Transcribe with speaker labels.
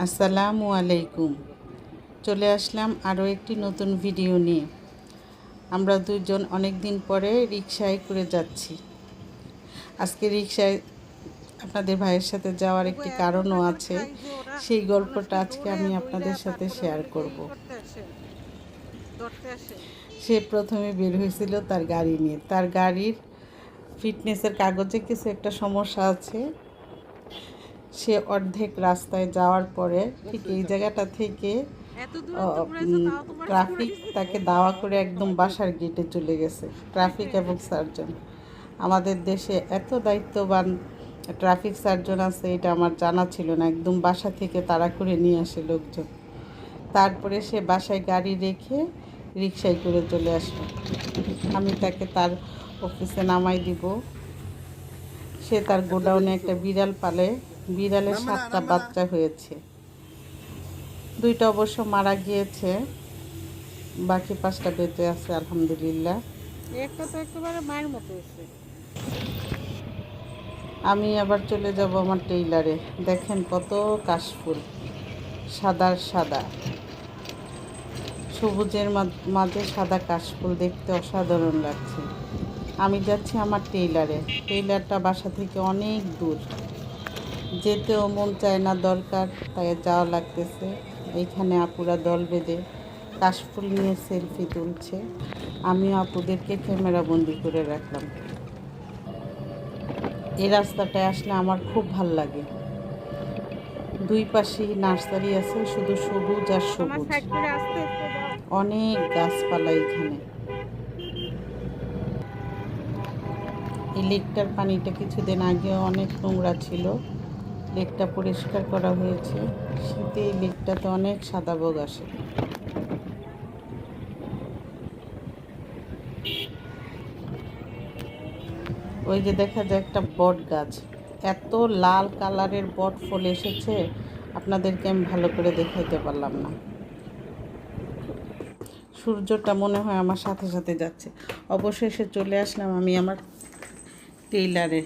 Speaker 1: আসসালামু আলাইকুম। চলে আসলাম আরও একটি নতুন ভিডিও নিয়ে। আমরা দুজন অনেক দিন পরে রিকশায় করে যাচ্ছি। আজকে রিকশায় আপনাদের ভাইয়ের সাথে যাওয়ার একটি কারণও আছে। সেই গল্পটা আজকে আমি আপনাদের সাথে শেয়ার করব। সে প্রথমে বের হয়েছিল তার গাড়ি নিয়ে। তার গাড়ির ফিটনেসের কাগজে কিছু একটা সমস্যা আছে। সে অর্ধেক রাস্তায় যাওয়ার পরে ঠিক এই জায়গাটা থেকে ট্রাফিক তাকে দাওয়া করে একদম বাসার গেটে চলে গেছে। ট্রাফিক এবং সার্জন, আমাদের দেশে এত দায়িত্ববান ট্রাফিক সার্জন আছে এটা আমার জানা ছিল না। একদম বাসা থেকে তাড়া করে নিয়ে আসে লোকজন। তারপরে সে বাসায় গাড়ি রেখে রিকশায় করে চলে আসলো। আমি তাকে তার অফিসে নামাই দিব। সে তার গোডাউনে একটা বিড়াল পালে। বিড়ালের 7টা বাচ্চা হয়েছে, 2টা অবশ্য মারা গিয়েছে, বাকি 5টা বেঁচে আছে আলহামদুলিল্লাহ।
Speaker 2: একটা তো একেবারে মায়ের মতো হয়েছে।
Speaker 1: আমি আবার চলে যাব আমার টেইলারে। দেখেন কত কাশফুল, সাদা সাদা, সবুজের মাঝে সাদা কাশফুল, দেখতে অসাধারণ লাগছে। আমি যাচ্ছি আমার টেইলারে। টেইলারটা বাসা থেকে অনেক দূর, যেতেও মন চায় না, দরকার তাই যাওয়া লাগতেছে। এইখানে আপুরা দল বেঁধে কাশফুল নিয়ে সেলফি তুলছে। আমিও আপুদেরকে ক্যামেরা বন্দি করে রাখলাম। এই রাস্তাটায় আসলে আমার খুব ভাল লাগে। দুই পাশেই নার্সারি আছে, শুধু সবুজ আর সবুজ, অনেক গাছপালা এখানে। এই লেকটার পানিটা কিছুদিন আগেও অনেক নোংরা ছিল, লেকটা পরিষ্কার করা হয়েছে। শীতে এই লেকটাতে অনেক সাদাবগ আসে। ওই যে দেখা যায় একটা বট গাছ, এত লাল কালারের বট ফুল এসেছে, আপনাদেরকে আমি ভালো করে দেখাইতে পারলাম না। সূর্যটা মনে হয় আমার সাথে সাথে যাচ্ছে। অবশেষে চলে আসলাম আমি আমার টেইলারে।